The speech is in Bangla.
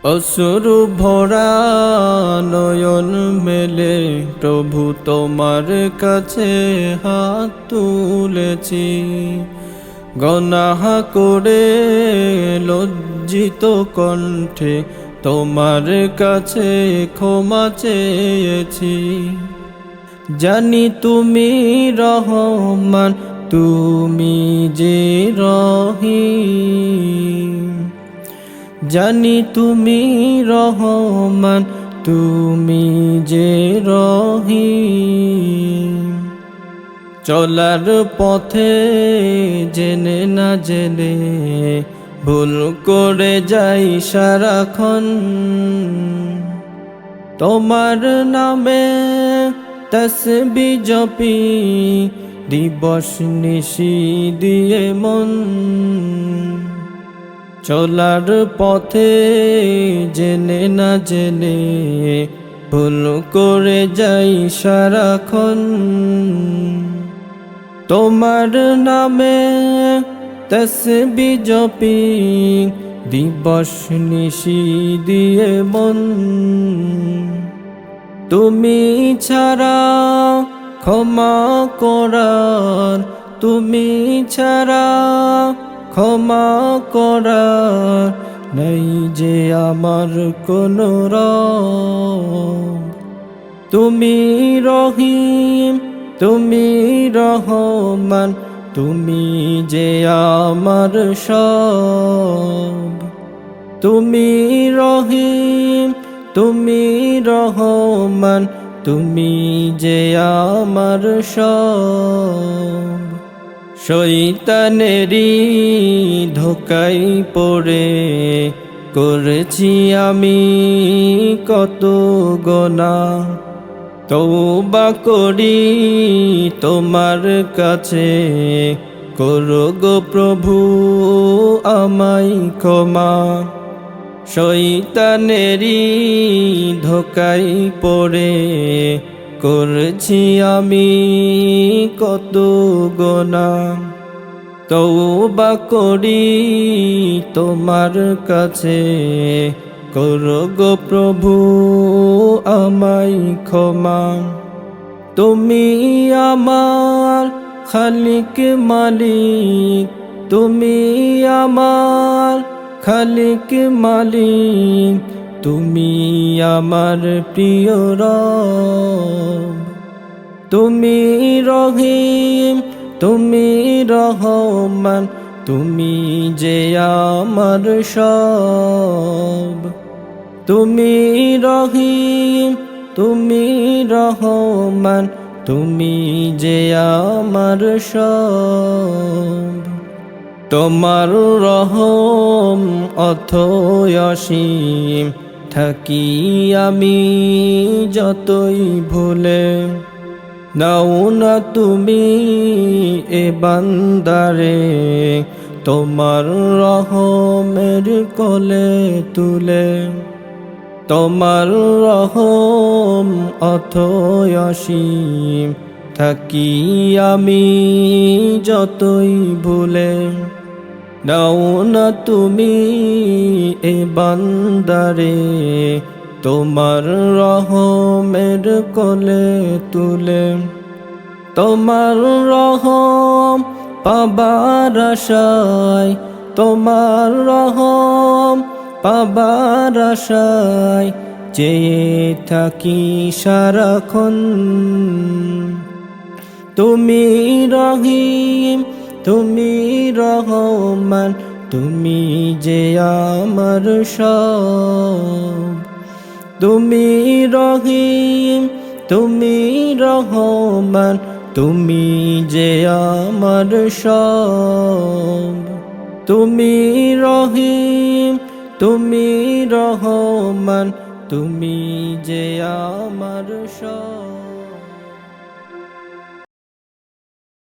অশ্রু ভরা নয়ন মেলে প্রভু তোমার কাছে হাত তুলেছি, গনাহ করে লজ্জিত কণ্ঠে তোমার কাছে ক্ষমা চেয়েছি। জানি তুমি রহমান, তুমি যে রহিম, জানি তুমি রহমান, তুমি যে রহিম। চলার পথে জেনে না জেনে ভুল করে যাই সারাক্ষণ, তোমার নামে তসবিহ জপি দিবস নিশি দিয়ে মন। চলার পথে জেনে না জেনে ভুল করে যাই সারাক্ষণ, তোমার নামে তসবিহ জপি দিবস নিশি দিয়ে মন। তুমি ছাড়া ক্ষমা করার, তুমি ছাড়া ক্ষমা করার নাই যে আমার কোনো রব। তুমি রহিম, তুমি রহমান, তুমি যে আমার সব। তুমি রহিম, তুমি রহমান, তুমি যে আমার সব। শয়তানেরই ধোঁকায় পড়ে করেছি আমি কত গুনাহ, তওবা করি তোমার কাছে, করো গো প্রভু আমায় ক্ষমা। শয়তানেরই ধোঁকায় পড়ে করেছি আমি কত গুনাহ, তওবা করি তোমার কাছে, করো গো প্রভু আমায় ক্ষমা। তুমি আমার খালিক মালিক, তুমি আমার খালিক মালিক, তুমি আমার প্রিয় রব। তুমি রহিম, তুমি রহমান, তুমি যে আমার সব। তুমি রহিম, তুমি রহমান, তুমি যে আমার সব। তোমার রহম অথই অসীম, থাকি আমি যতই ভুলে। নাও না তুমি এ বান্দারে তোমার রহমের কোলে তুলে। তোমার রহম অথই অসীম, থাকি আমি যতই ভুলে। নাও না তুমি এ বান্দারে তোমার রহমের কোলে তুলে। তোমার রহম পাবার আশায়, তোমার রহম পাবার আশায় চেয়ে থাকি সারাক্ষণ। তুমি রহিম, তুমি রহমান, তুমি যে আমার সব। তুমি রহিম, তুমি রহমান, তুমি যে আমার সব। তুমি রহিম, তুমি রহমান, তুমি যে আমার সব।